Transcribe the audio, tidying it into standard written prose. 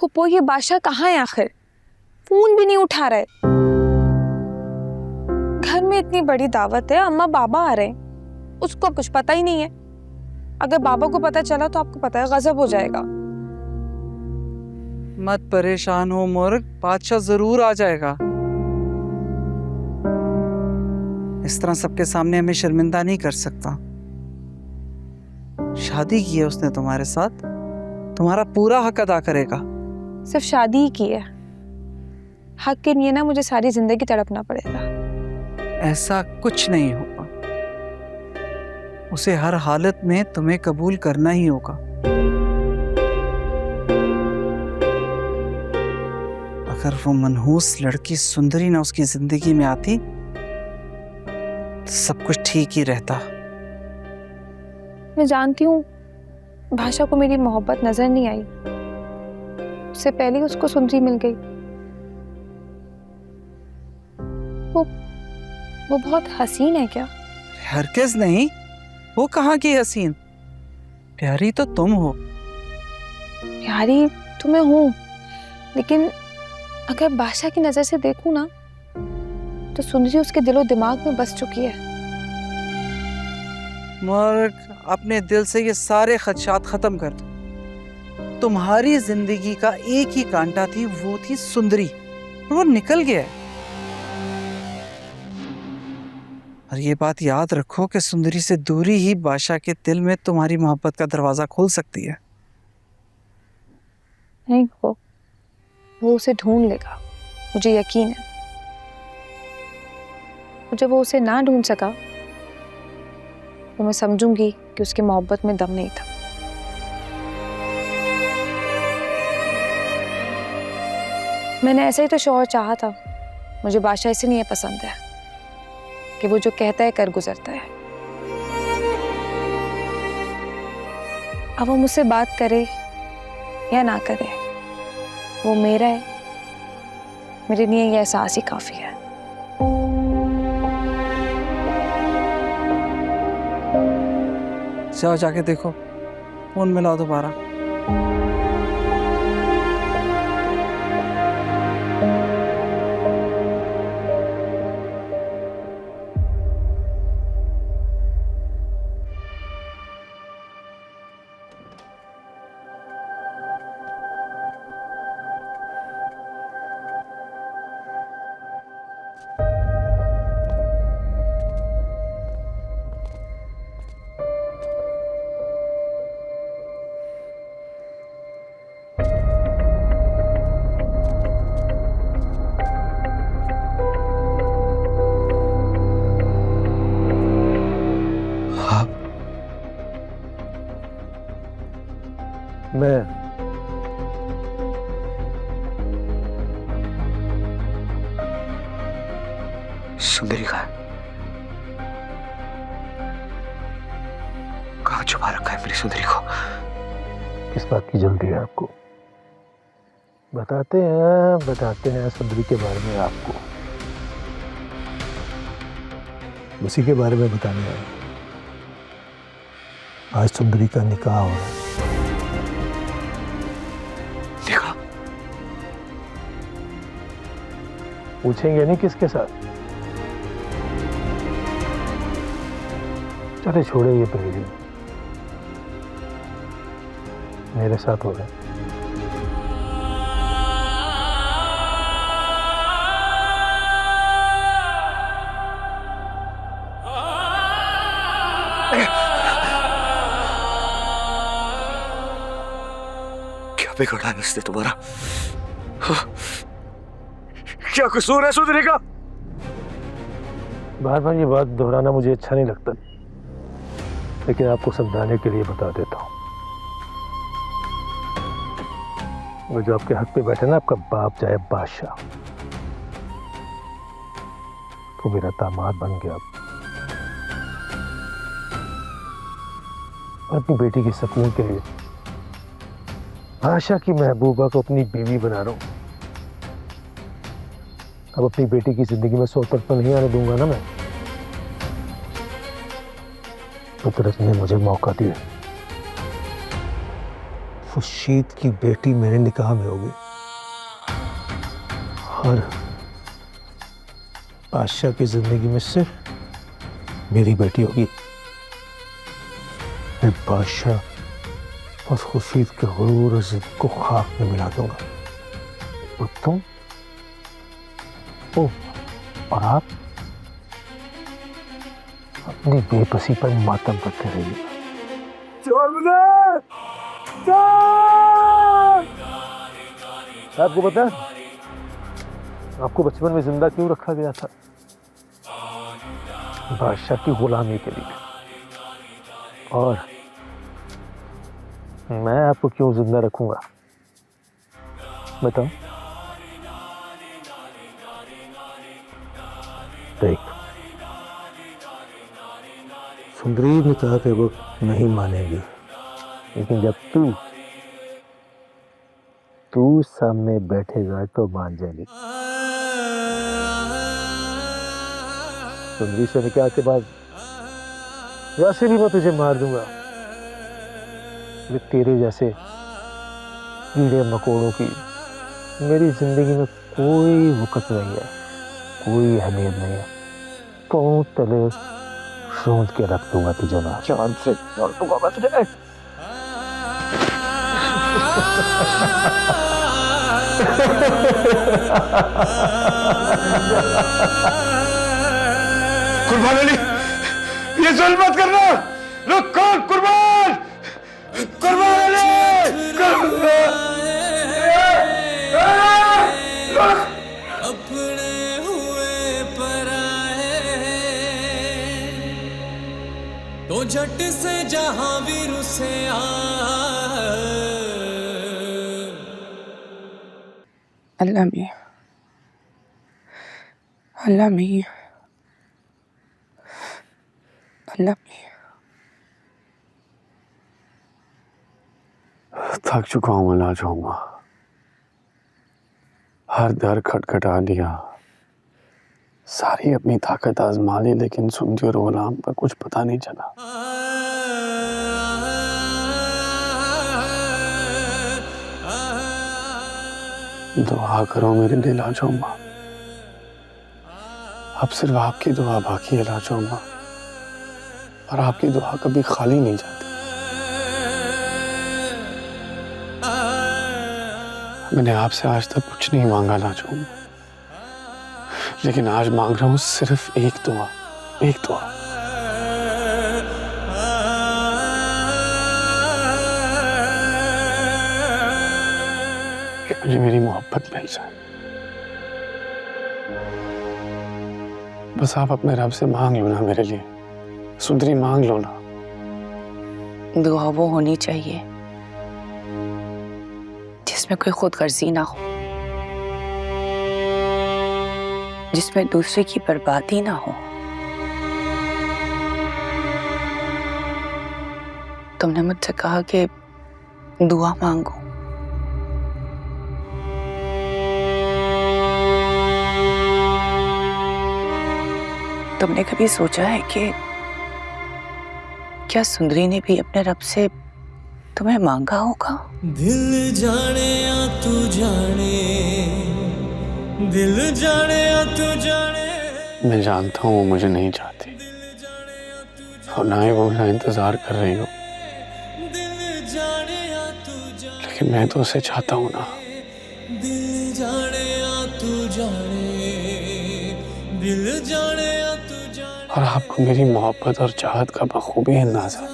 फुप्पो ये बादशाह कहाँ है आखिर? फोन भी नहीं उठा रहा है। घर में इतनी बड़ी दावत है, अम्मा बाबा आ रहे हैं, उसको कुछ पता ही नहीं है। अगर बाबा को पता चला तो आपको पता है गजब हो जाएगा। मत परेशान हो मुर्ग, बादशाह जरूर आ जाएगा। इस तरह सबके सामने हमें शर्मिंदा नहीं कर सकता। शादी की है उसने तुम्हारे साथ, तुम्हारा पूरा हक अदा करेगा। सिर्फ शादी ही की है, हक के लिए ना मुझे सारी जिंदगी तड़पना पड़ेगा। ऐसा कुछ नहीं होगा, उसे हर हालत में तुम्हें कबूल करना ही होगा। अगर वो मनहूस लड़की सुंदरी ना उसकी जिंदगी में आती तो सब कुछ ठीक ही रहता। मैं जानती हूँ भाषा को मेरी मोहब्बत नजर नहीं आई, उससे पहले ही उसको सुंदरी मिल गई। वो बहुत हसीन है क्या? हरगिज़ नहीं, वो कहाँ की हसीन, प्यारी तो तुम हो। प्यारी तो मैं हूँ, लेकिन अगर बादशाह की नजर से देखूं ना तो सुंदरी उसके दिलो दिमाग में बस चुकी है। मुर्ग, अपने दिल से ये सारे खदशात खत्म कर दो। तुम्हारी जिंदगी का एक ही कांटा थी, वो थी सुंदरी, वो निकल गया है। और ये बात याद रखो कि सुंदरी से दूरी ही बादशाह के दिल में तुम्हारी मोहब्बत का दरवाजा खोल सकती है। नहीं, वो उसे ढूंढ लेगा, मुझे यकीन है। जब वो उसे ना ढूंढ सका तो मैं समझूंगी कि उसकी मोहब्बत में दम नहीं था। मैंने ऐसा ही तो शौहर चाहा था। मुझे बादशाह इसलिए पसंद है कि वो जो कहता है कर गुजरता है। अब वो मुझसे बात करे या ना करे, वो मेरा है, मेरे लिए ये एहसास ही काफी है। जाओ जाके देखो, फोन मिलाओ दोबारा। मैं सुंदरी कहाँ छुपा रखा है मेरी सुंदरी को? किस बात की जल्दी है आपको? बताते हैं सुंदरी के बारे में आपको, उसी के बारे में बताने आए। आज सुंदरी का निकाह हो रहा है। देखा? पूछेंगे नहीं किसके साथ? चले छोड़े ये पहेली, मेरे साथ हो रहा है। क्या बिगड़ा है उसने तुम्हारा? क्या कसूर है सुंदरी का? बार बार ये बात दोहराना मुझे अच्छा नहीं लगता, लेकिन आपको समझाने के लिए बता देता हूँ। वो जो आपके हक पे बैठे ना, आपका बाप चाहे बादशाह, तो मेरा दामाद बन गया। और अपनी बेटी के सपने के लिए बादशाह की महबूबा को अपनी बीवी बना रहा हूं। अब अपनी बेटी की जिंदगी में सौतरपन नहीं आने दूंगा ना मैं। फितरत ने मुझे मौका दिया, खुर्शीद की बेटी मेरे निकाह में होगी और बादशाह की जिंदगी में सिर्फ मेरी बेटी होगी। मैं बादशाह और खुर्शीद के गुरूर और जिद को खाक में मिला दूंगा। और तुम और आप अपनी बेबसी पर मातम करते रहिए। आपको पता है आपको बचपन में जिंदा क्यों रखा गया था? बादशाह की गुलामी के लिए। और मैं आपको क्यों जिंदा रखूंगा बताओ? देख, सुंदरी ने कहा कि वो नहीं मानेगी, लेकिन जब तू सामने बैठेगा तो मान जाएगी। सुंदरी से निकाह के बाद वैसे भी मैं तुझे मार दूंगा। तेरे जैसे कीड़े मकोड़ों की मेरी जिंदगी में कोई वक़्त नहीं है, कोई अहमियत नहीं है। पाँव तले सूंद के रख दूंगा तुझे ना, चांद से जोड़ दूंगा मैं तुझे। कुर्बान अली, ये जुल्म मत करना। रुक, कौन? कुर्बान, कुर्बान अली, अपने हुए पराए तो झट से जहां भी रुसे अल्लाह में, अल्लाह में, अल्लाह में। थक चुका हूँ, मैं ना जाऊंगा। हर दर खटखटा दिया, सारी अपनी ताकत आजमा ली, लेकिन सुनती और गुलाम पर कुछ पता नहीं चला। दुआ करो मेरे लिए लाजो माँ, अब सिर्फ आपकी दुआ बाकी है लाजो माँ, और आपकी दुआ कभी खाली नहीं जाती। मैंने आपसे आज तक कुछ नहीं मांगा लाजो माँ, लेकिन आज मांग रहा हूँ सिर्फ एक दुआ, एक दुआ। कि मुझे मेरी मोहब्बत मिल जाए। बस आप अपने रब से मांग लो ना मेरे लिए, सुंदरी मांग लो ना। दुआ वो होनी चाहिए जिसमें कोई खुदगर्जी ना हो, जिसमें दूसरे की बर्बादी ना हो। तुमने मुझसे कहा कि दुआ मांगो, तुमने कभी सोचा है कि क्या सुंदरी ने भी अपने रब से तुम्हें मांगा होगा? दिल जाने या तू जाने, दिल जाने या तू जाने। मैं जानता हूँ वो मुझे नहीं चाहती, और ना ही वो मेरा इंतजार कर रही हो, लेकिन मैं तो उसे चाहता हूँ ना। दिल जाने या तू जाने, दिल जाने या तू जाने। और आपको मेरी मोहब्बत और चाहत का बखूबी अंदाजा है।